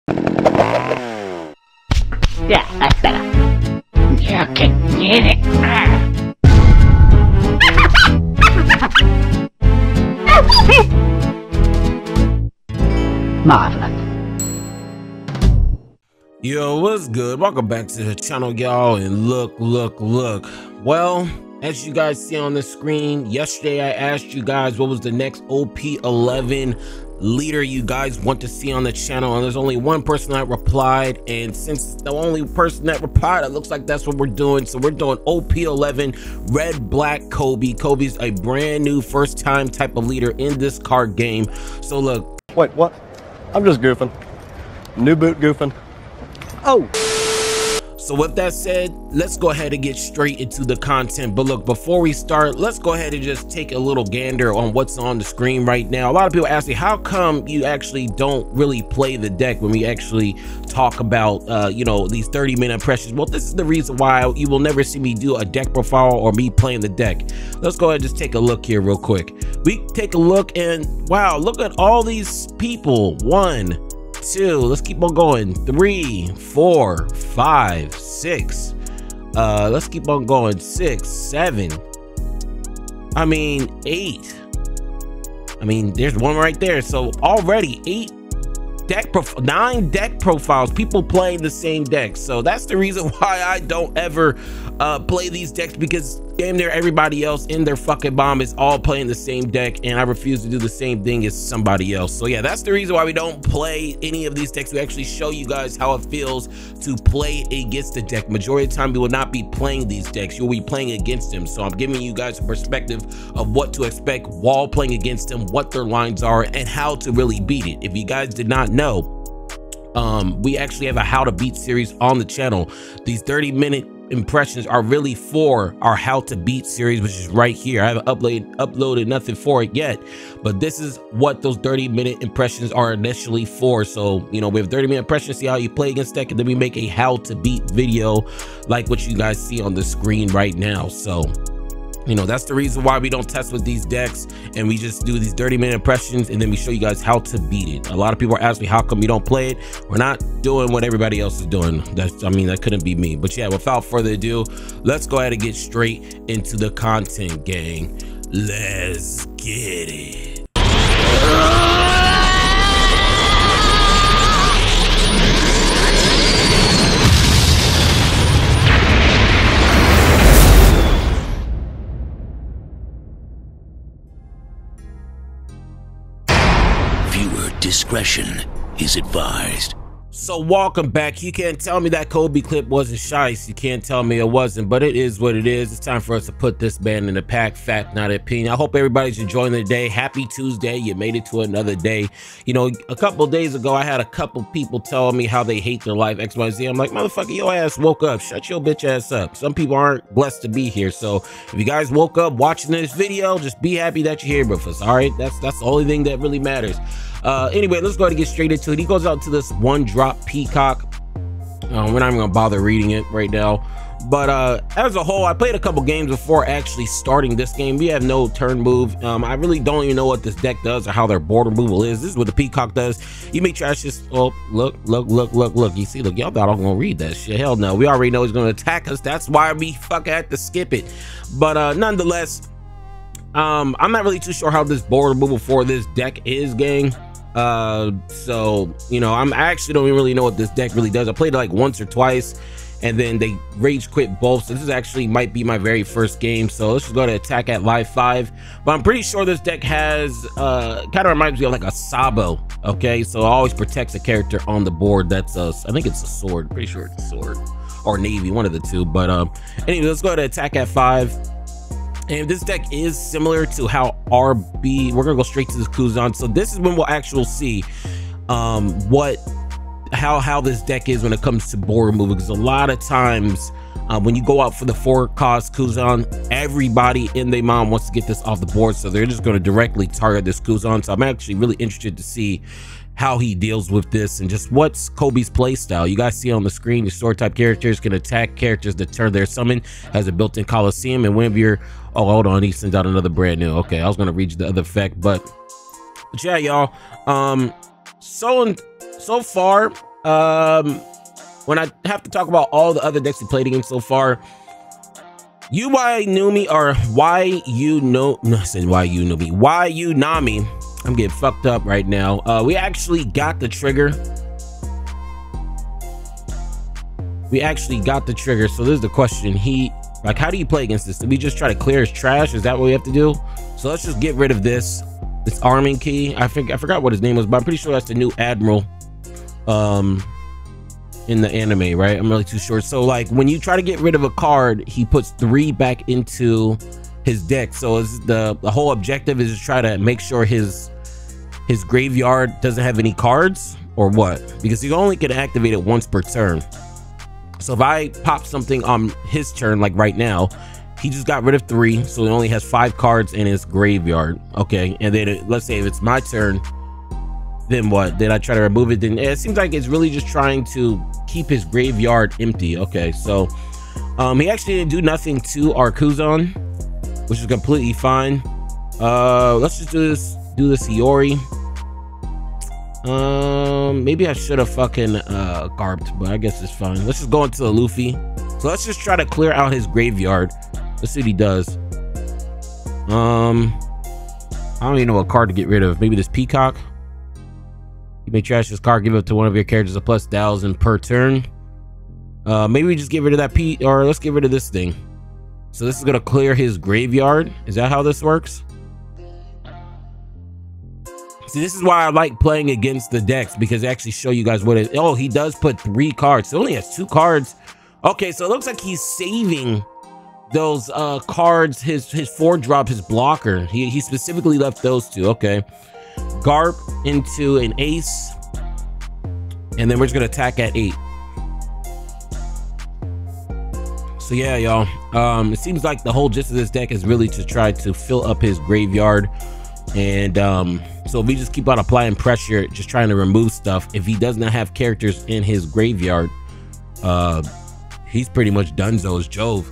Yeah, that's better. You can get it. Marvelous. Yo, what's good? Welcome back to the channel, y'all. And look. Well, as you guys see on the screen, yesterday I asked you guys what was the next OP11 leader you guys want to see on the channel, and there's only one person that replied, and since the only person that replied, it looks like that's what we're doing. So we're doing OP11 Red Black Koby. Koby's a brand new first time type of leader in this card game. So look. Wait, what? I'm just goofing. New boot goofing. Oh. So with that said, let's go ahead and get straight into the content. But look, before we start, let's go ahead and just take a little gander on what's on the screen right now. A lot of people ask me, how come you actually don't really play the deck when we actually talk about, you know, these 30-minute impressions? Well, this is the reason why you will never see me do a deck profile or me playing the deck. Let's go ahead and just take a look here real quick. We take a look and wow, look at all these people. 1, 2, let's keep on going. 3, 4, 5, 6. Let's keep on going. 6, 7. I mean 8. I mean, there's one right there. So already 9 deck profiles, people playing the same deck. So that's the reason why I don't ever play these decks, because damn near everybody else in their fucking bomb is all playing the same deck, and I refuse to do the same thing as somebody else. So yeah, that's the reason why we don't play any of these decks. We actually show you guys how it feels to play against the deck. Majority of the time we will not be playing these decks, you'll be playing against them. So I'm giving you guys a perspective of what to expect while playing against them, what their lines are, and how to really beat it. If you guys did not know, we actually have a how to beat series on the channel. These 30-minute impressions are really for our how to beat series, which is right here. I haven't uploaded nothing for it yet, but this is what those 30-minute impressions are initially for. So, you know, we have 30-minute impressions, see how you play against deck, and then we make a how to beat video like what you guys see on the screen right now. So, you know, that's the reason why we don't test with these decks, and we just do these 30-minute impressions, and then we show you guys how to beat it. A lot of people are asking me, how come you don't play it? We're not doing what everybody else is doing. I mean, that couldn't be me. But yeah, without further ado, let's go ahead and get straight into the content, gang. Let's get it. Discretion is advised. So welcome back. You can't tell me that Koby clip wasn't shice. You can't tell me it wasn't, but it is what it is. It's time for us to put this band in the pack. Fact, not opinion. I hope everybody's enjoying the day. Happy Tuesday. You made it to another day. You know, a couple of days ago, I had a couple people telling me how they hate their life, XYZ. I'm like, motherfucker, your ass woke up. Shut your bitch ass up. Some people aren't blessed to be here. So if you guys woke up watching this video, just be happy that you're here with us. All right, that's the only thing that really matters. Anyway, let's go ahead and get straight into it. He goes out to this one drop peacock. We're not even gonna bother reading it right now, but as a whole, I played a couple games before actually starting this game. We have no turn move. I really don't even know what this deck does or how their border removal is. This is what the peacock does. You may trash this. Oh, look, you see, look, y'all thought I'm gonna read that shit. Hell no, we already know he's gonna attack us. That's why we fucking had to skip it. But nonetheless, I'm not really too sure how this board removal for this deck is, gang. So, you know, I actually don't even really know what this deck really does. I played it like once or twice, and then they rage quit both. So this is actually might be my very first game. So let's just go to attack at live 5. But I'm pretty sure this deck has kind of reminds me of like a Sabo. Okay, so it always protects a character on the board. That's I think it's a sword. Pretty sure it's a sword or navy, one of the two. But anyway, let's go to attack at 5. And this deck is similar to how RB, we're gonna go straight to this Kuzan. So this is when we'll actually see how this deck is when it comes to board removal, because a lot of times when you go out for the 4-cost Kuzan, everybody in their mom wants to get this off the board, so they're just going to directly target this Kuzan. So I'm actually really interested to see how he deals with this and just what's Koby's play style. You guys see on the screen, your sword type characters can attack characters that turn their summon, has a built-in Coliseum, and whenever you're, oh hold on, he sends out another brand new, okay, I was gonna read you the other effect, but yeah, y'all, so far when I have to talk about all the other decks we played against so far, why you Nami. I'm getting fucked up right now. We actually got the trigger. So this is the question. How do you play against this? Do we just try to clear his trash? Is that what we have to do? So let's just get rid of this arming key. I forgot what his name was, but I'm pretty sure that's the new admiral in the anime, right? I'm really too sure. So like when you try to get rid of a card, he puts 3 back into his deck. So the whole objective is to try to make sure his graveyard doesn't have any cards, or what? Because he only can activate it once per turn. So if I pop something on his turn, like right now, he just got rid of 3, so he only has 5 cards in his graveyard. Okay, and then let's say if it's my turn, then what? Did I try to remove it? Then it seems like it's really just trying to keep his graveyard empty. Okay, so he actually didn't do nothing to our Kuzan, which is completely fine. Let's just do this Iori. Maybe I should have fucking garbed, but I guess it's fine. Let's just go into the Luffy. So let's just try to clear out his graveyard. Let's see what he does. I don't even know what card to get rid of. Maybe this Peacock. You may trash this card, give it to one of your characters a +1,000 per turn. Maybe we just get rid of that or let's get rid of this thing. So this is gonna clear his graveyard. Is that how this works? See, this is why I like playing against the decks, because they actually show you guys what it. Oh, he does put 3 cards. So he only has 2 cards. Okay, so it looks like he's saving those cards, his 4-drop, his blocker. He specifically left those 2. Okay, Garp into an ace, and then we're just gonna attack at 8. So yeah, y'all, it seems like the whole gist of this deck is really to try to fill up his graveyard. And so if we just keep on applying pressure, just trying to remove stuff, if he does not have characters in his graveyard, he's pretty much donezo as Jove.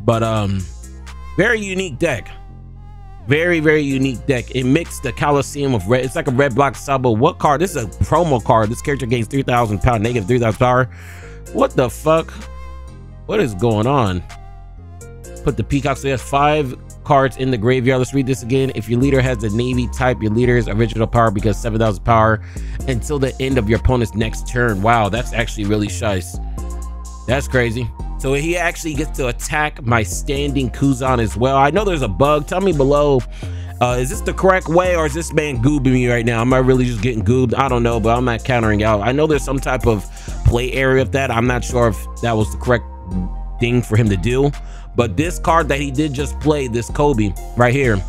But very unique deck. Very unique deck. It mixed the Coliseum of red. It's like a red block Sabo. What card? This is a promo card. This character gains 3,000 power, negative 3,000 power. What the fuck? What is going on? Put the Peacock. So he has 5 cards in the graveyard. Let's read this again. If your leader has a navy type, your leader's original power becomes 7,000 power until the end of your opponent's next turn. Wow, that's actually really shice. That's crazy. So he actually gets to attack my standing Kuzan as well. I know there's a bug. Tell me below, is this the correct way, or is this man goobing me right now? Am I really just getting goobed? I don't know, but I'm not countering out. I know there's some type of play area of that. I'm not sure if that was the correct thing for him to do. But this card that he did just play, this Koby right here,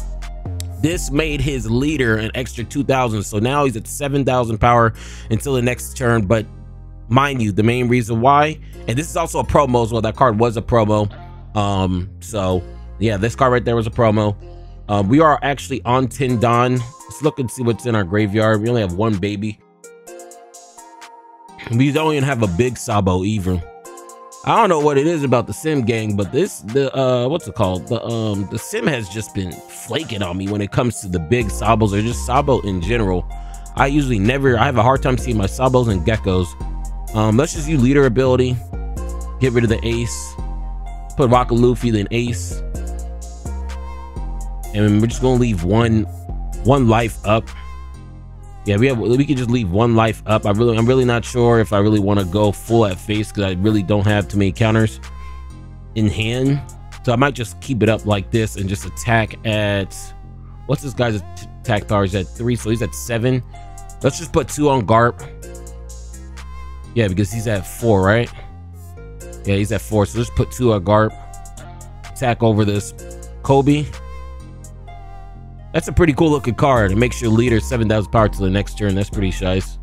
this made his leader an extra 2,000. So now he's at 7,000 power until the next turn. But mind you, the main reason why, and this is also a promo as well. That card was a promo. So yeah, this card right there was a promo. We are actually on Tindon. Let's look and see what's in our graveyard. We only have 1 baby. We don't even have a big Sabo either. I don't know what it is about the Sim gang, but what's it called? The Sim has just been flaking on me when it comes to the big Sabos, or just Sabo in general. I have a hard time seeing my Sabos and Geckos. Let's just use leader ability. Get rid of the ace. Put Rocket Luffy, then ace. And we're just gonna leave one life up. Yeah, we can just leave 1 life up. I'm really not sure if I really want to go full at face, because I really don't have too many counters in hand. So I might just keep it up like this and just attack at, what's this guy's attack power? He's at 3, so he's at 7. Let's just put 2 on Garp. Yeah, because he's at 4, right? Yeah, he's at 4. So let's put 2 on Garp. Attack over this Koby. That's a pretty cool looking card. It makes your leader 7,000 power to the next turn. That's pretty shice.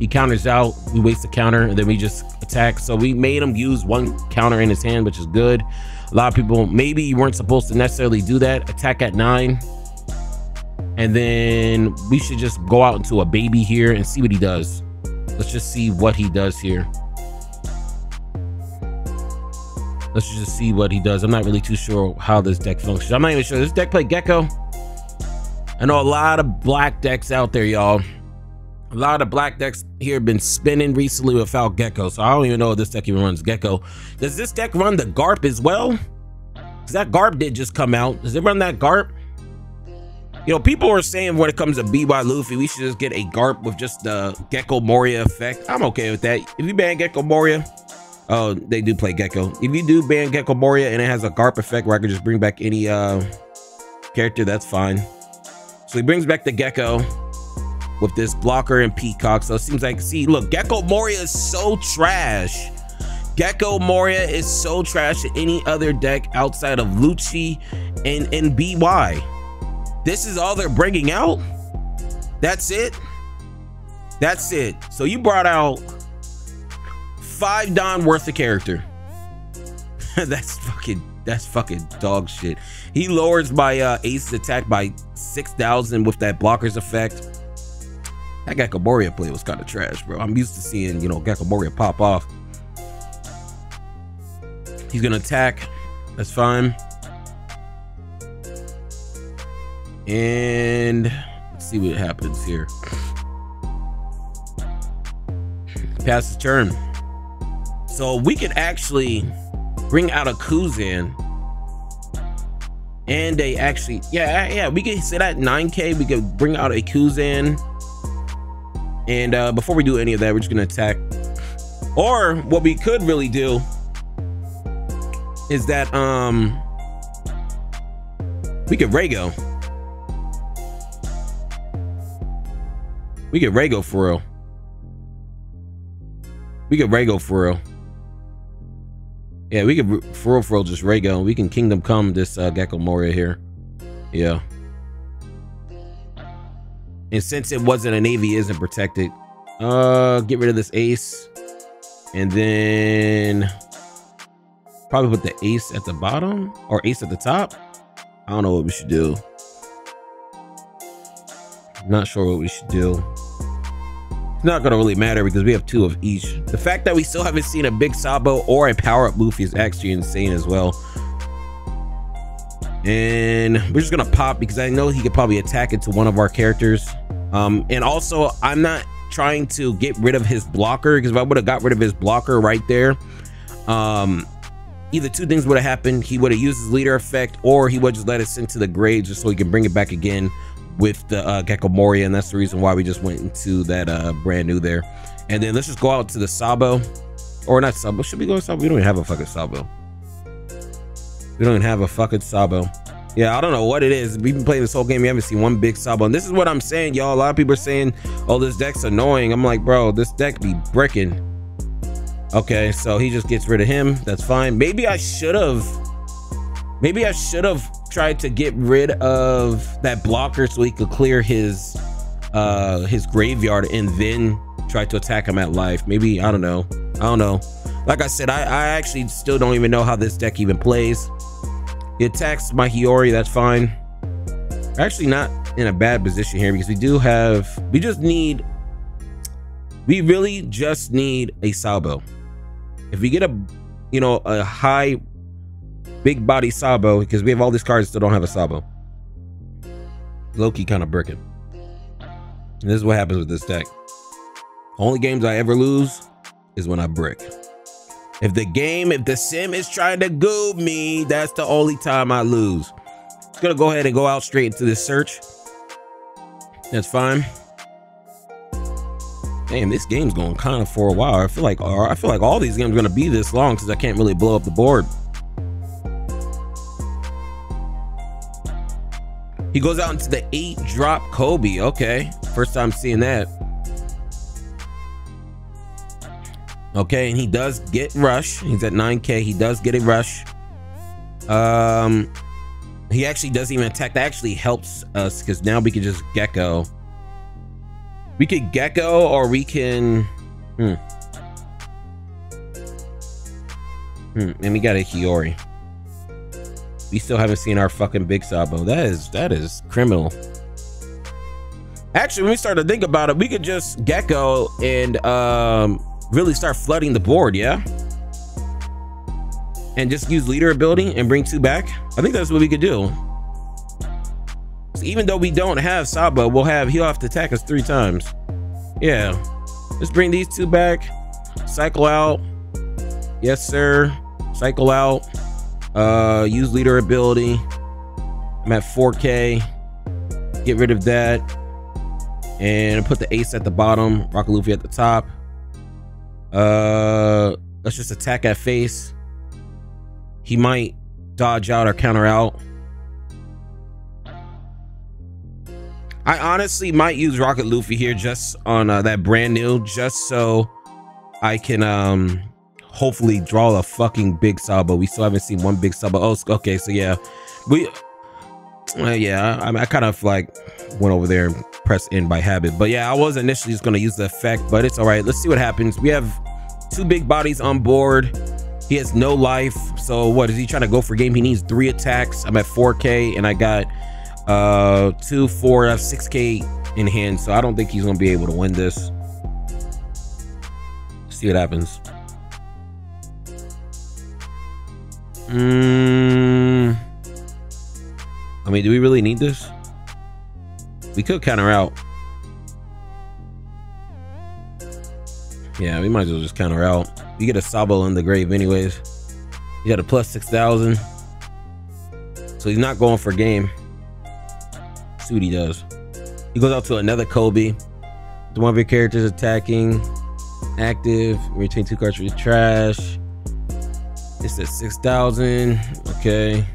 He counters out. We waste the counter, and then we just attack. So we made him use 1 counter in his hand, which is good. A lot of people, maybe you weren't supposed to necessarily do that. Attack at 9. And then we should just go out into a baby here and see what he does. Let's just see what he does here. Let's just see what he does. I'm not really too sure how this deck functions. I'm not even sure. This deck play Gecko. I know a lot of black decks out there, y'all. A lot of black decks here have been spinning recently without Gecko, so I don't even know if this deck even runs Gecko. Does this deck run the Garp as well? Because that Garp did just come out. Does it run that Garp? You know, people are saying when it comes to BY Luffy, we should just get a Garp with just the Gecko Moria effect. I'm okay with that. If you ban Gecko Moria, oh, they do play Gecko. If you do ban Gecko Moria and it has a Garp effect where I can just bring back any character, that's fine. So he brings back the Gecko with this blocker and Peacock. So it seems like, see, look, Gecko Moria is so trash. Gecko Moria is so trash to any other deck outside of Lucci and BY. This is all they're bringing out? That's it? That's it. So you brought out 5 Don worth of character. That's fucking dog shit. He lowers my ace attack by 6,000 with that blockers effect. That Gecko Moria play was kind of trash, bro. I'm used to seeing, you know, Gecko Moria pop off. He's gonna attack. That's fine. And let's see what happens here. Pass his turn. So we could actually bring out a Kuzan. And they actually, yeah, we could sit at 9K. We could bring out a Kuzan. And before we do any of that, we're just gonna attack. Or what we could really do is that we could Rego. We could Rego for real. We could Rego for real. Yeah, we could for real just Rego. We can Kingdom Come this Gecko Moria here. Yeah. And since it wasn't a Navy, isn't protected. Get rid of this ace. And then probably put the ace at the bottom or ace at the top. I don't know what we should do. Not sure what we should do. It's not gonna really matter because we have 2 of each. The fact that we still haven't seen a big Sabo or a power-up Luffy is actually insane as well. And we're just gonna pop because I know he could probably attack into one of our characters. And also I'm not trying to get rid of his blocker, because if I would have got rid of his blocker right there, either 2 things would have happened. He would have used his leader effect, or he would just let us into the grade just so he can bring it back again with the Gecko Moria. And that's the reason why we just went into that brand new there. And then let's just go out to the Sabo, or not Sabo. Should we go to Sabo? We don't even have a fucking Sabo. We don't even have a fucking Sabo. Yeah, I don't know what it is. We've been playing this whole game. We haven't seen one big Sabo. And this is what I'm saying, y'all. A lot of people are saying, oh, this deck's annoying. I'm like, bro, this deck be bricking. Okay, so he just gets rid of him. That's fine. Maybe I should have tried to get rid of that blocker so he could clear his graveyard and then try to attack him at life. Maybe, I don't know. Like I said, I actually still don't even know how this deck even plays. He attacks my Hiyori, that's fine. We're actually not in a bad position here because we really just need a Sabo. If we get a high big body Sabo, because we have all these cards that still don't have a Sabo. Low-key kind of bricking. And this is what happens with this deck. Only games I ever lose is when I brick. If the sim is trying to goob me, that's the only time I lose. It's gonna go ahead and go out straight into this search. That's fine. Damn, this game's going kind of for a while. I feel like all these games are gonna be this long because I can't really blow up the board. He goes out into the 8-drop Koby. Okay, first time seeing that. Okay, and he does get rush. He's at 9K. He does get a rush. He actually doesn't even attack. That actually helps us because now we can just Gecko. We could Gecko, or we can. And we got a Hiyori. We still haven't seen our fucking big Sabo. That is criminal. Actually, when we start to think about it, we could just Gecko and really start flooding the board, yeah? And just use leader ability and bring 2 back. I think that's what we could do. So even though we don't have Sabo, he'll have to attack us 3 times. Yeah, let's bring these two back. Cycle out. Yes, sir. Cycle out. Use leader ability. I'm at 4K. Get rid of that. And put the ace at the bottom. Rocket Luffy at the top. Let's just attack at face. He might dodge out or counter out. I honestly might use Rocket Luffy here just on that brand new, just so I can hopefully draw a fucking big Sabo. We still haven't seen one big Sabo. Oh, okay, so yeah, I kind of like went over there and pressed in by habit. But yeah, I was initially just gonna use the effect, but it's all right. Let's see what happens. We have two big bodies on board. He has no life, so what is he trying to go for game? He needs 3 attacks. I'm at 4K and I got 2, 4, 6K in hand, so I don't think he's gonna be able to win this. Let's see what happens. I mean, do we really need this? We could counter out. Yeah, we might as well just counter out. You get a Sabo in the grave anyways. You got a plus 6,000. So he's not going for game. See what he does. He goes out to another Koby. The one of your characters attacking. Active. Retain 2 cards for your trash. It's at 6,000. Okay.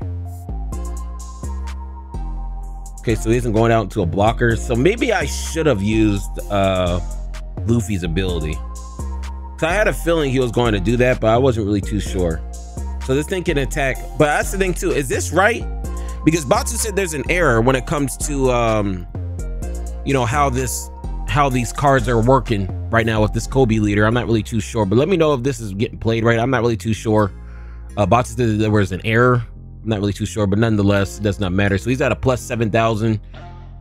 Okay, so he isn't going out into a blocker. So maybe I should have used Luffy's ability. So I had a feeling he was going to do that, but I wasn't really too sure. So this thing can attack. But that's the thing too. Is this right? Because Batsu said there's an error when it comes to you know, how these cards are working right now with this Koby leader. I'm not really too sure, but let me know if this is getting played right. I'm not really too sure. Batsu said there was an error. I'm not really too sure, but nonetheless, it does not matter. So he's at a plus 7,000,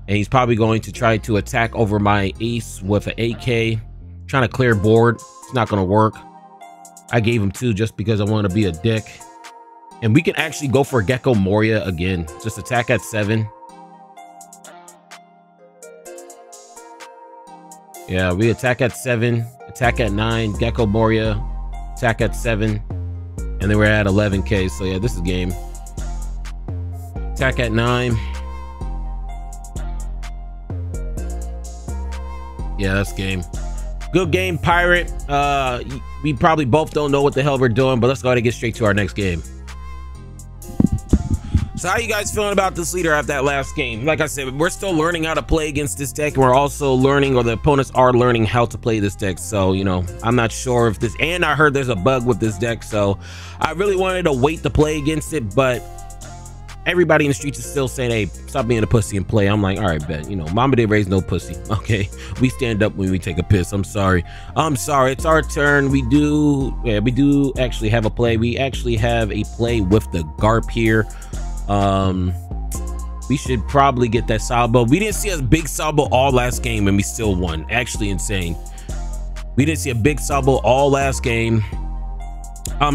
and he's probably going to try to attack over my ace with an 8K, trying to clear board. It's not going to work. I gave him 2 just because I want to be a dick. And we can actually go for Gecko Moria again. Just attack at 7. Yeah, we attack at 7, attack at 9, Gecko Moria, attack at 7, and then we're at 11K. So yeah, this is game. Attack at 9. Yeah, that's game. Good game, Pirate. We probably both don't know what the hell we're doing, but let's go ahead and get straight to our next game. So how you guys feeling about this leader after that last game? Like I said, we're still learning how to play against this deck, and we're also learning, or the opponents are learning how to play this deck. So, you know, I'm not sure if this, and I heard there's a bug with this deck, so I really wanted to wait to play against it, but everybody in the streets is still saying, hey, stop being a pussy and play. I'm like, all right, bet. You know, mama didn't raise no pussy. Okay, we stand up when we take a piss. I'm sorry. It's our turn. We do actually have a play. We actually have a play with the Garp here. We should probably get that Sabo. We didn't see a big Sabo all last game and we still won. Actually insane. We didn't see a big Sabo all last game.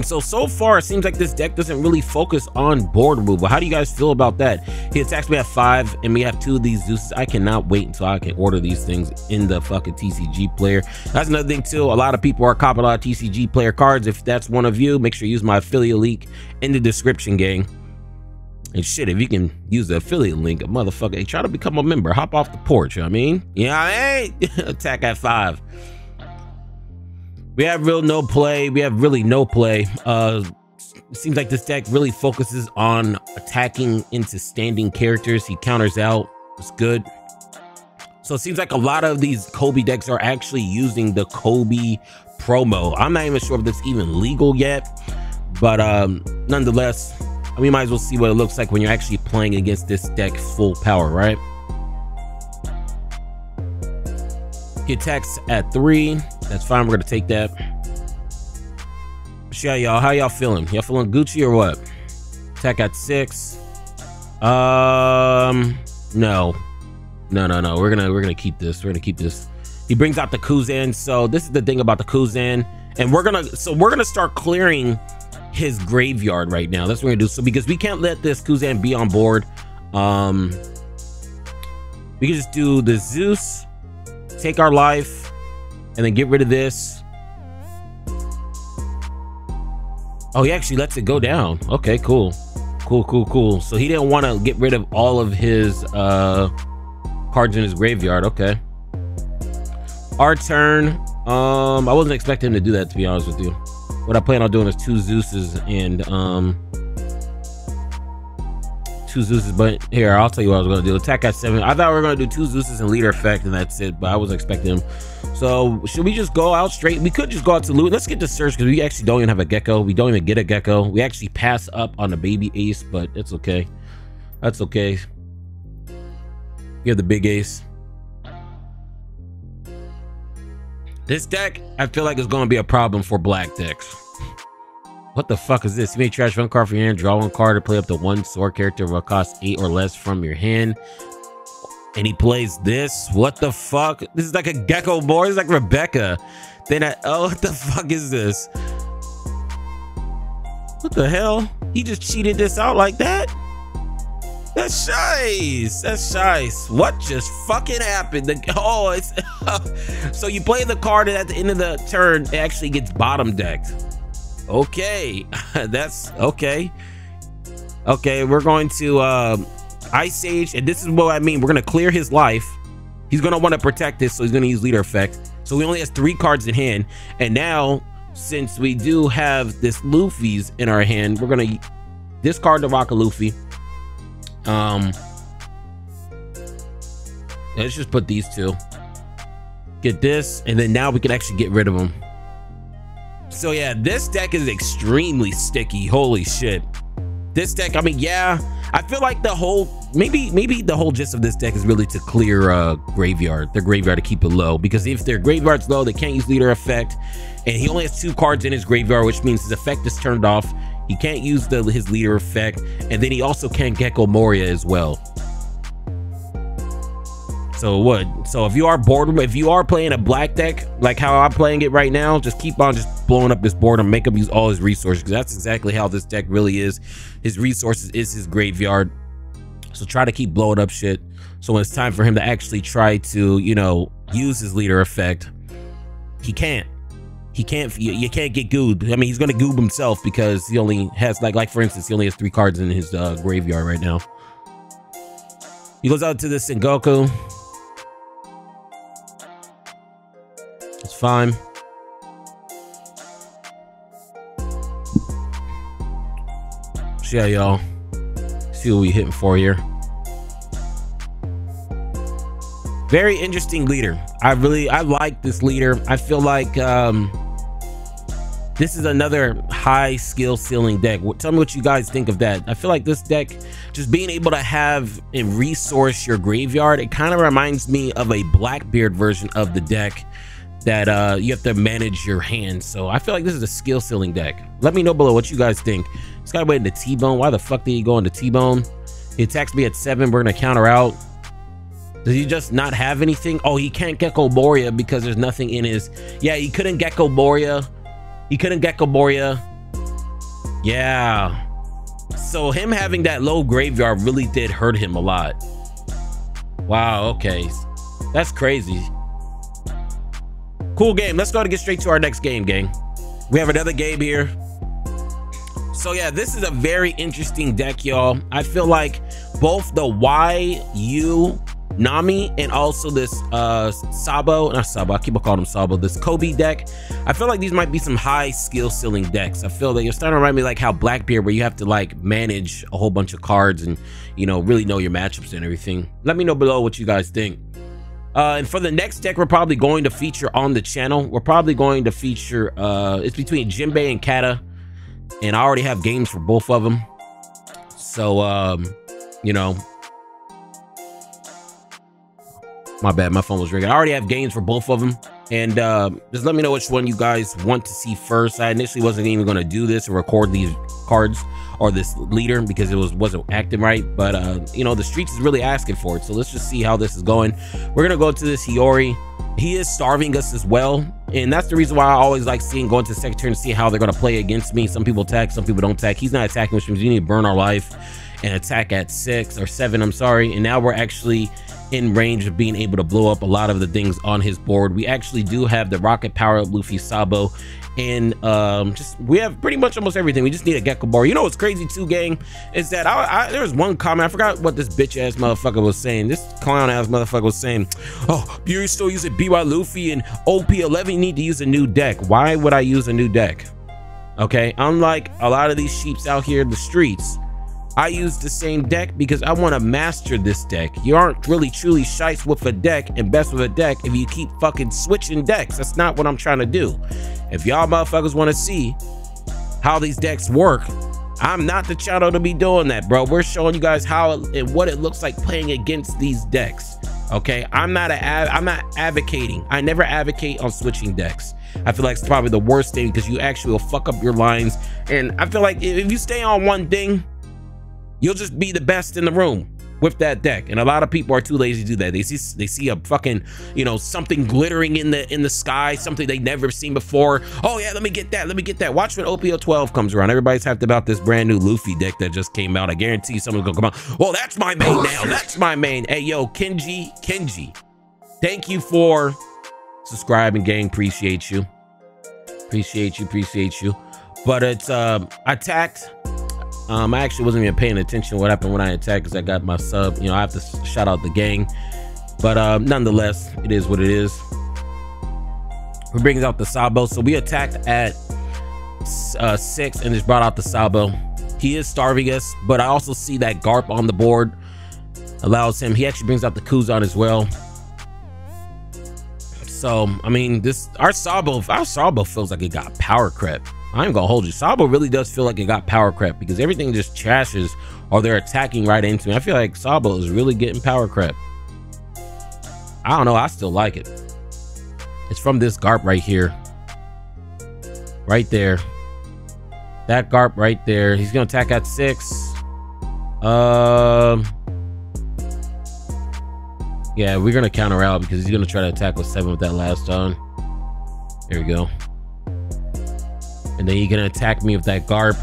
So far it seems like this deck doesn't really focus on board removal. How do you guys feel about that? He attacks me at 5 and we have 2 of these Zeus's. I cannot wait until I can order these things in the fucking TCG player. That's another thing too. A lot of people are copying a lot of TCG player cards. If that's one of you, make sure you use my affiliate link in the description, gang. And shit, if you can use the affiliate link, a motherfucker, hey, try to become a member. Hop off the porch, you know what I mean? Yeah, I mean? Attack at 5. We have really no play. It seems like this deck really focuses on attacking into standing characters. He counters out. It's good. So it seems like a lot of these Koby decks are actually using the Koby promo. I'm not even sure if that's even legal yet, but nonetheless, we might as well see what it looks like when you're actually playing against this deck full power, right? He attacks at 3. That's fine. We're gonna take that. Yeah, y'all. How y'all feeling? Y'all feeling Gucci or what? Attack at 6. No. We're gonna keep this. We're gonna keep this. He brings out the Kuzan. So this is the thing about the Kuzan, and we're gonna start clearing his graveyard right now. That's what we're gonna do. So because we can't let this Kuzan be on board, we can just do the Zeus, take our life, and then get rid of this. Oh, he actually lets it go down. Okay, cool. Cool. So he didn't want to get rid of all of his cards in his graveyard. Okay. Our turn. I wasn't expecting him to do that, to be honest with you. What I plan on doing is 2 Zeuses and 2 Zeuses, but here, I'll tell you what I was going to do. Attack at 7. I thought we were going to do 2 Zeuses and leader effect, and that's it, but I wasn't expecting him. So should we just go out straight? We could just go out to loot. Let's get to search, because we actually don't even have a gecko. We don't even get a gecko. We actually pass up on the baby ace, but it's okay. That's okay. Give the big ace. This deck, I feel like, is going to be a problem for black decks. What the fuck is this? You may trash 1 card from your hand, draw 1 card, or play up to 1 sword character will cost 8 or less from your hand. And he plays this. What the fuck? This is like a gecko board. It's like Rebecca. Then oh, what the fuck is this? What the hell? He just cheated this out like that? That's shice. That's shice. What just fucking happened? Oh, it's so you play the card, and at the end of the turn, it actually gets bottom decked. Okay, that's okay. Okay, we're going to Ice Age, and this is what I mean. We're gonna clear his life. He's gonna want to protect this, so he's gonna use leader effect. So he only has 3 cards in hand, and now since we do have this Luffy's in our hand, we're gonna discard the rock of Luffy. Let's just put these 2. Get this, and then now we can actually get rid of them. So yeah, this deck is extremely sticky. Holy shit. This deck, I mean, yeah, I feel like the whole, maybe the whole gist of this deck is really to clear their graveyard to keep it low, because if their graveyard's low, they can't use leader effect, and he only has 2 cards in his graveyard, which means his effect is turned off. He can't use his leader effect, and then he also can't Gecko Moria as well. So what? So if you are bored, if you are playing a black deck like how I'm playing it right now, just keep on just blowing up this board and make him use all his resources, because that's exactly how this deck really is. His resources is his graveyard. So try to keep blowing up shit. So when it's time for him to actually try to, you know, use his leader effect, he can't. He can't. You can't get gooed. I mean, he's gonna goob himself because he only has like for instance, he only has 3 cards in his graveyard right now. He goes out to the Sengoku. It's fine. So yeah, y'all. See what we hitting for here. Very interesting leader. I like this leader. I feel like this is another high skill ceiling deck. Tell me what you guys think of that. I feel like this deck, just being able to have and resource your graveyard, it kind of reminds me of a Blackbeard version of the deck that you have to manage your hand. So I feel like this is a skill ceiling deck. Let me know below what you guys think. This guy went into T-Bone. Why the fuck did he go into T-Bone? He attacks me at 7. We're gonna counter out. Does he just not have anything? Oh, he can't Gecko Moria because there's nothing in his... Yeah, he couldn't Gecko Moria. He couldn't Gecko Moria. Yeah. So him having that low graveyard really did hurt him a lot. Wow, okay. That's crazy. Cool game. Let's go and get straight to our next game, gang. We have another game here. So yeah, this is a very interesting deck, y'all. I feel like both the YU Nami and also this Sabo, not Sabo, I keep on calling him Sabo, this Koby deck, I feel like these might be some high skill ceiling decks. I feel that you're starting to remind me like how Blackbeard, where you have to like manage a whole bunch of cards and, you know, really know your matchups and everything. Let me know below what you guys think. And for the next deck we're probably going to feature on the channel, we're probably going to feature it's between Jinbei and Kata, and I already have games for both of them. So you know, my bad, my phone was ringing. I already have games for both of them, and just let me know which one you guys want to see first. I initially wasn't even going to do this or record these cards or this leader because it wasn't acting right, but you know, the streets is really asking for it, so let's just see how this is going. We're gonna go to this Hiyori. He is starving us as well, and that's the reason why I always like seeing going to the second turn to see how they're gonna play against me. Some people attack, some people don't attack. He's not attacking, which means you need to burn our life and attack at 6 or 7, I'm sorry. And now we're actually in range of being able to blow up a lot of the things on his board. We actually do have the rocket power up Luffy Sabo, and we have pretty much almost everything. We just need a gecko bar. You know what's crazy too, gang, is that there was one comment, I forgot what this bitch ass motherfucker was saying. This clown ass motherfucker was saying, oh, you're still using BY Luffy and OP11, you need to use a new deck. Why would I use a new deck? Okay, unlike a lot of these sheeps out here in the streets, I use the same deck because I want to master this deck. You aren't really truly shice with a deck and best with a deck if you keep fucking switching decks. That's not what I'm trying to do. If y'all motherfuckers want to see how these decks work, I'm not the channel to be doing that, bro. We're showing you guys how and what it looks like playing against these decks. Okay, I'm not advocating. I never advocate on switching decks. I feel like it's probably the worst thing because you actually will fuck up your lines. And I feel like if you stay on one thing, you'll just be the best in the room with that deck. And a lot of people are too lazy to do that. They see a fucking, you know, something glittering in the sky, something they never seen before. Oh yeah, let me get that. Let me get that. Watch when OP12 comes around. Everybody's hyped about this brand new Luffy deck that just came out. I guarantee someone's gonna come out. Well, that's my main now. That's my main. Hey, yo, Kenji, thank you for subscribing, gang. Appreciate you. Appreciate you. But it's attacked. I actually wasn't even paying attention to what happened when I attacked because I got my sub. You know, I have to shout out the gang. But nonetheless, it is what it is. We're bringing out the Sabo. So we attacked at 6 and just brought out the Sabo. He is starving us, but I also see that Garp on the board allows him. He actually brings out the Kuzan as well. So, I mean, our Sabo feels like it got power crept. I ain't gonna hold you. Sabo really does feel like it got power crept because everything just trashes or they're attacking right into me. I feel like Sabo is really getting power crept. I don't know. I still like it. It's from this Garp right here. Right there. That Garp right there. He's gonna attack at 6. Yeah, we're gonna counter out because he's gonna try to attack with 7 with that last on. There we go. And then you're gonna attack me with that Garp.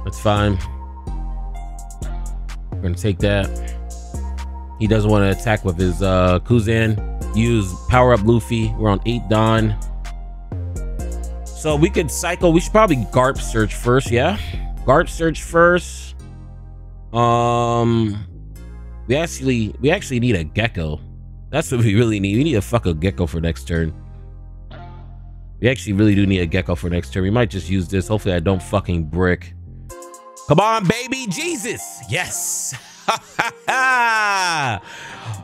That's fine. We're gonna take that. He doesn't want to attack with his Kuzan. Use power up Luffy. We're on 8 Dawn. So we could cycle. We should probably Garp search first. Yeah, Garp search first. We actually need a gecko. That's what we really need. We need a fucking gecko for next turn. We actually really do need a gecko for next turn. We might just use this. Hopefully I don't fucking brick. Come on, baby. Jesus. Yes.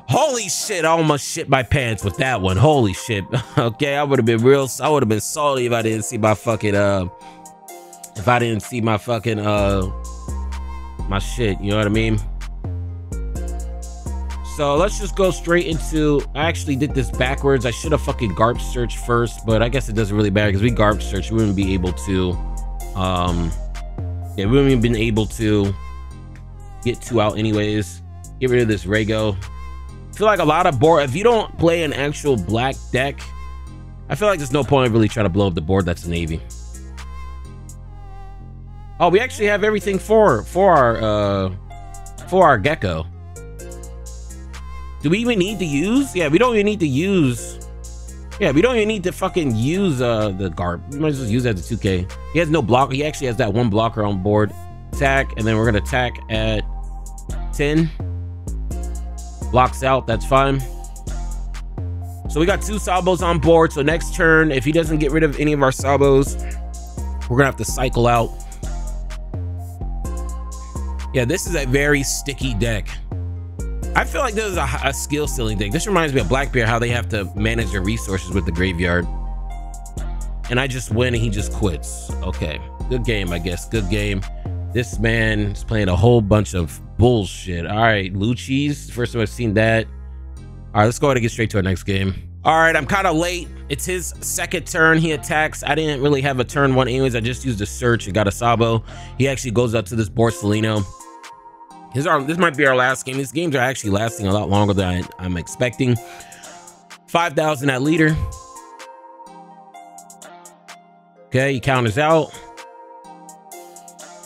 Holy shit. I almost shit my pants with that one. Holy shit. Okay. I would have been salty if I didn't see my fucking, my shit. You know what I mean? So let's just go straight into, I actually did this backwards. I should have fucking Garp searched first, but I guess it doesn't really matter because we Garp search. We wouldn't be able to, we wouldn't even been able to get 2 out anyways. Get rid of this Rego. I feel like a lot of board, if you don't play an actual black deck, I feel like there's no point in really trying to blow up the board that's Navy. Oh, we actually have everything for our gecko. Do we even need to use? Yeah, we don't even need to use. Yeah, we don't even need to fucking use the Garp. We might just use that as a 2K. He has no blocker. He actually has that 1 blocker on board. Attack, and then we're gonna attack at 10. Blocks out. That's fine. So we got 2 Sabos on board. So next turn, if he doesn't get rid of any of our Sabos, we're gonna have to cycle out. Yeah, this is a very sticky deck. I feel like this is a skill stealing thing. This reminds me of Blackbeard, how they have to manage their resources with the graveyard. And I just win and he just quits. Okay, good game, I guess. Good game. This man is playing a whole bunch of bullshit. All right, Lucci's. First time I've seen that. All right, let's go ahead and get straight to our next game. All right, I'm kind of late. It's his 2nd turn. He attacks. I didn't really have a turn 1 anyways. I just used a search and got a Sabo. He actually goes up to this Borsalino. This might be our last game. These games are actually lasting a lot longer than I'm expecting. 5,000 at leader. Okay, he counters out.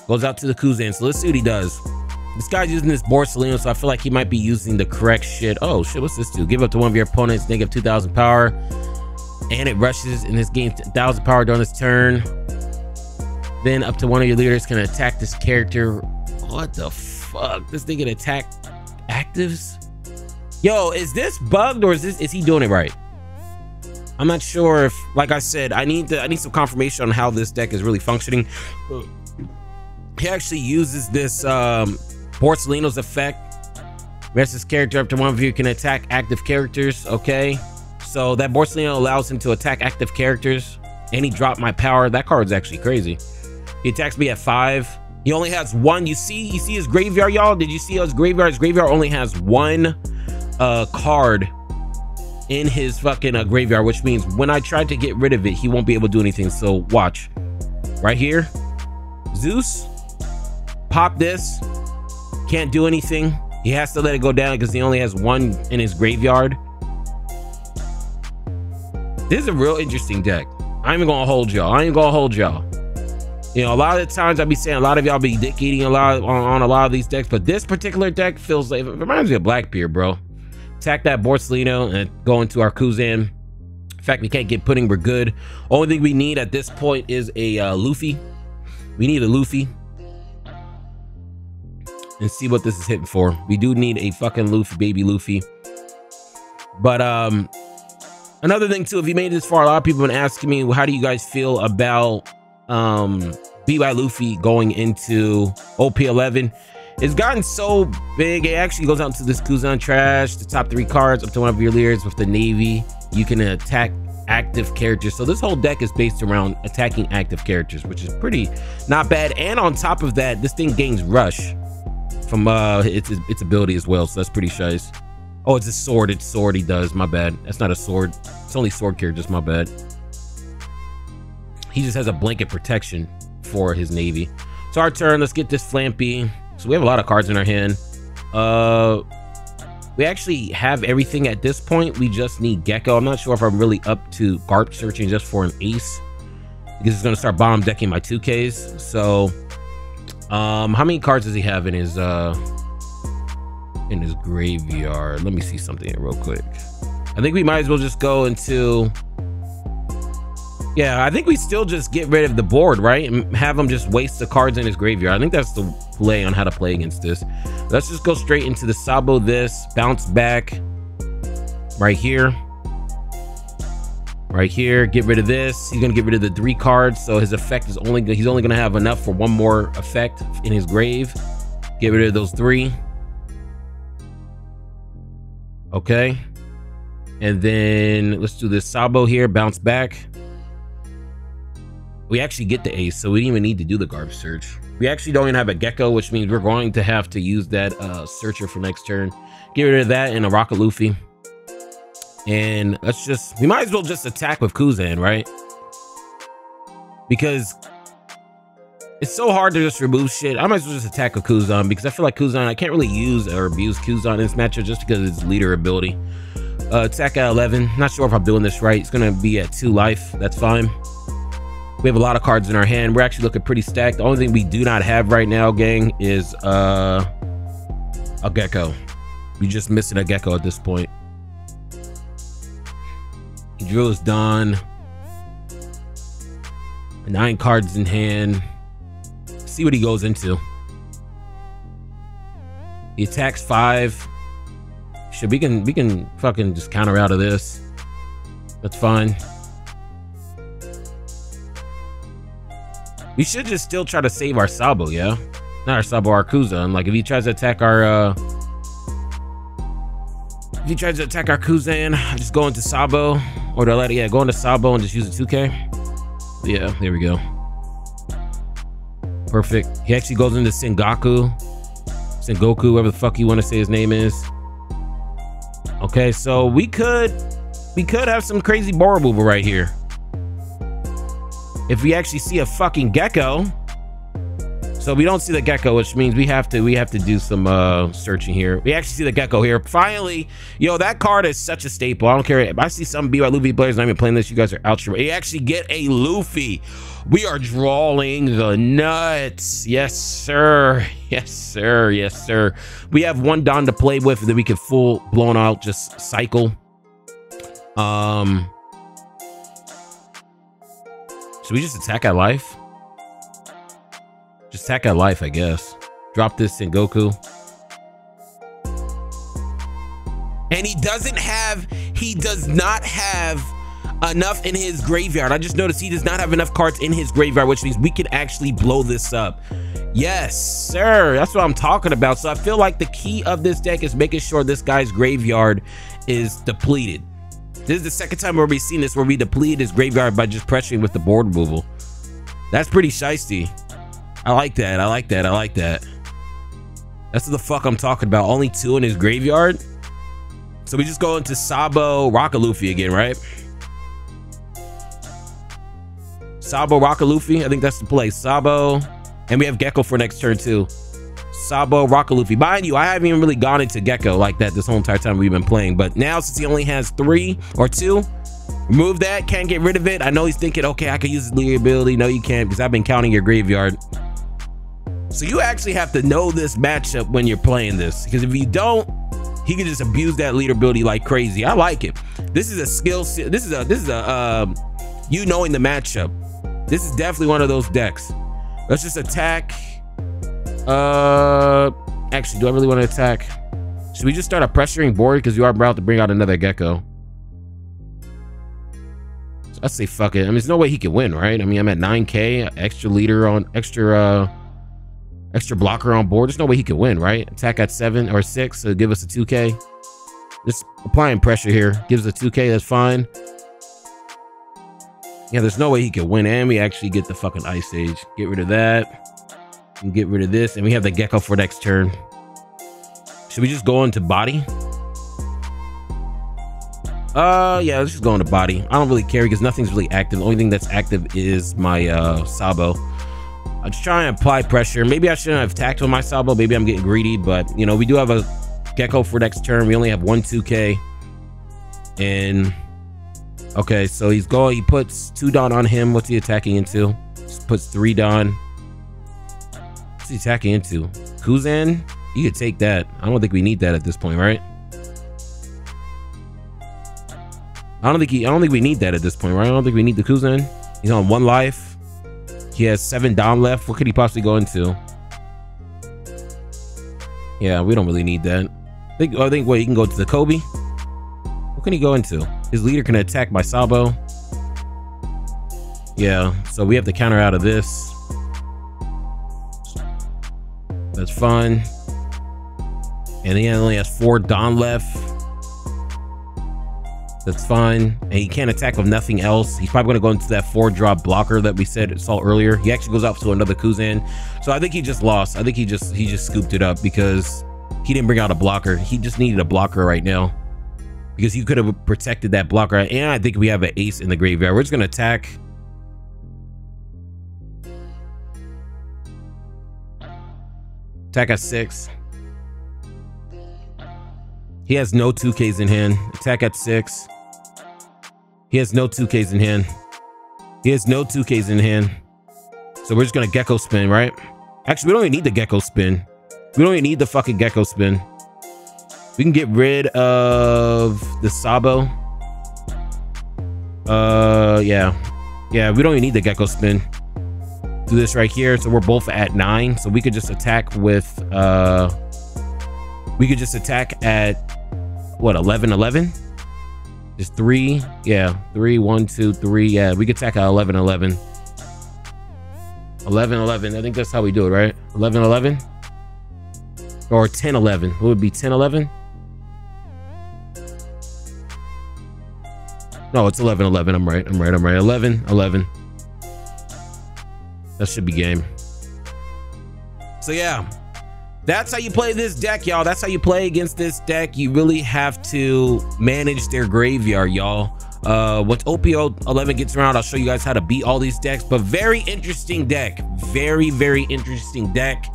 Goes out to the Kuzan. So let's see what he does. This guy's using this Borsalino, so I feel like he might be using the correct shit. Oh shit, what's this do? Give up to one of your opponents, negative 2,000 power. And it rushes and this gains 1,000 power during this turn. Then up to one of your leaders can attack this character. What the fuck? This thing can attack actives? Yo, is this bugged or is he doing it right? I'm not sure if, like I said, I need some confirmation on how this deck is really functioning. He actually uses this Borsalino's effect. Rest this character up to one of you can attack active characters. Okay, so that Borsalino allows him to attack active characters, and he dropped my power. That card's actually crazy. He attacks me at 5. He only has one. You see his graveyard, y'all? Did you see his graveyard? His graveyard only has one card in his fucking graveyard, which means when I try to get rid of it, he won't be able to do anything. So watch right here. Zeus, pop this, can't do anything. He has to let it go down because he only has one in his graveyard. This is a real interesting deck. I ain't even gonna hold y'all. You know, a lot of the times I be saying a lot of y'all be dick eating a lot on a lot of these decks, but this particular deck feels like, it reminds me of Blackbeard, bro. Attack that Borsalino and go into our Kuzan. In fact, we can't get pudding, we're good. Only thing we need at this point is a Luffy. We need a Luffy. And see what this is hitting for. We do need a fucking Luffy, baby Luffy. But another thing too, if you made it this far, a lot of people have been asking me, well, how do you guys feel about Be by Luffy going into OP11? It's gotten so big, it actually goes out into this Kuzan trash, the top 3 cards up to one of your leaders with the Navy. You can attack active characters. So this whole deck is based around attacking active characters, which is pretty not bad. And on top of that, this thing gains rush from its ability as well. So that's pretty nice. Oh, it's a sword. It's sword he does. My bad. That's not a sword. It's only sword characters. My bad. He just has a blanket protection for his Navy. So our turn. Let's get this Flampy. So we have a lot of cards in our hand. We actually have everything at this point. We just need Gecko. I'm not sure if I'm really up to GARP searching just for an ace, because it's going to start bottom decking my 2Ks. So how many cards does he have in his graveyard? Let me see something here real quick. I think we might as well just go into, yeah, I think we still just get rid of the board, right? And have him just waste the cards in his graveyard. I think that's the play on how to play against this. Let's just go straight into the Sabo this, bounce back right here. Right here, get rid of this. He's gonna get rid of the 3 cards, so his effect is he's only gonna have enough for 1 more effect in his grave. Get rid of those 3. Okay. And then let's do this Sabo here, bounce back. We actually get the ace, so we didn't even need to do the GARP search. We actually don't even have a Gecko, which means we're going to have to use that searcher for next turn. Get rid of that and a Rocket Luffy. And let's just, we might as well just attack with Kuzan, right? Because it's so hard to just remove shit. I might as well just attack with Kuzan, because I feel like Kuzan, I can't really use or abuse Kuzan in this matchup just because of its leader ability. Attack at 11. Not sure if I'm doing this right. It's going to be at 2 life. That's fine. We have a lot of cards in our hand. We're actually looking pretty stacked. The only thing we do not have right now, gang, is a Gecko. We're just missing a Gecko at this point. Drill is done. 9 cards in hand. See what he goes into. He attacks 5. We can fucking just counter out of this. That's fine. We should just still try to save our Sabo, yeah? Not our Sabo, our Kuzan. Like if he tries to attack our Kuzan, just go into Sabo. Or do I let it, yeah, go into Sabo and just use a 2K? Yeah, there we go. Perfect. He actually goes into Sengoku, whatever the fuck you want to say his name is. Okay, so we could have some crazy board removal right here if we actually see a fucking Gecko. So So we don't see the gecko, which means we have to do some searching here. We actually see the gecko here. Finally, yo, that card is such a staple. I don't care if I see some BY players not even playing this. You guys are out. You actually get a Luffy. We are drawing the nuts. Yes, sir. Yes, sir. Yes, sir. We have one Don to play with that we could full blown out just cycle. Should we just attack at life? Just attack at life, I guess. Drop this in Goku. And he does not have enough in his graveyard. I just noticed he does not have enough cards in his graveyard, which means we can actually blow this up. Yes, sir. That's what I'm talking about. So I feel like the key of this deck is making sure this guy's graveyard is depleted. This is the second time where we've seen this, where we deplete his graveyard by just pressuring with the board removal. That's pretty shiesty. I like that. I like that. I like that. That's what the fuck I'm talking about. Only 2 in his graveyard. So we just go into Sabo, Rocket Luffy again, right? Sabo, Rocket Luffy. I think that's the play. Sabo. And we have Gecko for next turn too. Sabo, Rocket Luffy. Mind you, I haven't even really gone into Gecko like that this whole entire time we've been playing. But now, since he only has 3 or 2, remove that. Can't get rid of it. I know he's thinking, okay, I could use his leader ability. No, you can't, because I've been counting your graveyard. So you actually have to know this matchup when you're playing this, because if you don't, he can just abuse that leader ability like crazy. I like it. This is a skill. This is a you knowing the matchup. This is definitely one of those decks. Let's just attack. Actually, do I really want to attack? Should we just start a pressuring board, because you are about to bring out another Gecko? So let's say fuck it. I mean, there's no way he can win, right? I mean, I'm at 9K, extra leader on extra blocker on board. There's no way he can win, right? Attack at 7 or 6 to give us a 2K. Just applying pressure here gives a 2K. That's fine. Yeah, there's no way he can win, and we actually get the fucking Ice Age. Get rid of that and get rid of this, and we have the Gecko for next turn. Should we just go into body? Yeah, let's just go into body. I don't really care because nothing's really active. The only thing that's active is my Sabo. I'm just trying to apply pressure. Maybe I shouldn't have attacked with my Sabo. Maybe I'm getting greedy, but you know, we do have a Gecko for next turn. We only have 1 2K. And okay, so he puts 2 Don on him. What's he attacking into? Just puts 3 Don. What's he attacking into? Kuzan? You could take that. I don't think we need that at this point, right? I don't think we need that at this point, right? I don't think we need the Kuzan. He's on 1 life. He has 7 Don left. What could he possibly go into? Yeah, we don't really need that. I think what, he can go to the Koby? What can he go into? His leader can attack my Sabo. Yeah, so we have to counter out of this. That's fine. And he only has 4 Don left. That's fine. And he can't attack with nothing else. He's probably going to go into that 4-drop blocker that we saw earlier. He actually goes out to another Kuzan. So I think he just lost. I think he just scooped it up because he didn't bring out a blocker. He just needed a blocker right now, because he could have protected that blocker. And I think we have an ace in the graveyard. We're just going to attack. Attack at 6. He has no 2Ks in hand. Attack at 6. He has no 2Ks in hand. He has no 2Ks in hand. So we're just going to Gecko spin, right? Actually, we don't even need the Gecko spin. We don't even need the fucking Gecko spin. We can get rid of the Sabo. Yeah. Yeah, we don't even need the Gecko spin. Do this right here. So we're both at 9. So we could just attack with, we could just attack at, what, 11, 11? Just 3. Yeah, 3, 1, 2, 3. Yeah, we could attack at 11, 11. 11, 11. I think that's how we do it, right? 11, 11? Or 10, 11. What would be 10, 11? No, it's 11, 11. I'm right. 11, 11. That should be game. So yeah, that's how you play this deck, y'all. That's how you play against this deck. You really have to manage their graveyard, y'all. Once OP11 gets around, I'll show you guys how to beat all these decks. But very interesting deck. Very, very interesting deck.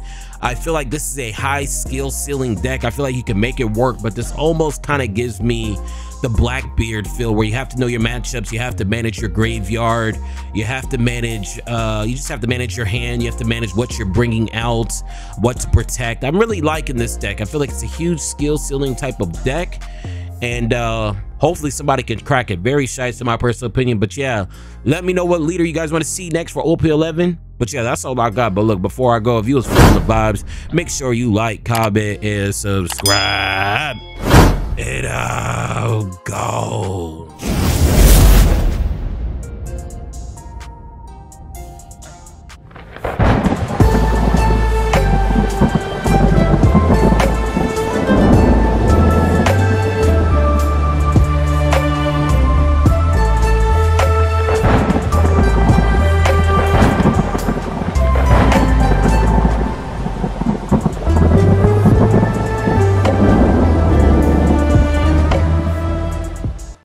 I feel like this is a high skill ceiling deck. I feel like you can make it work, but this almost kind of gives me the Blackbeard feel, where you have to know your matchups, you have to manage your graveyard, you have to manage you just have to manage your hand, you have to manage what you're bringing out, what to protect. I'm really liking this deck. I feel like it's a huge skill ceiling type of deck, and hopefully somebody can crack it. Very shy, in my personal opinion. But yeah, let me know what leader you guys want to see next for OP11. But yeah, that's all I got. But look, before I go, if you was feeling the vibes, make sure you like, comment, and subscribe. And I'll go.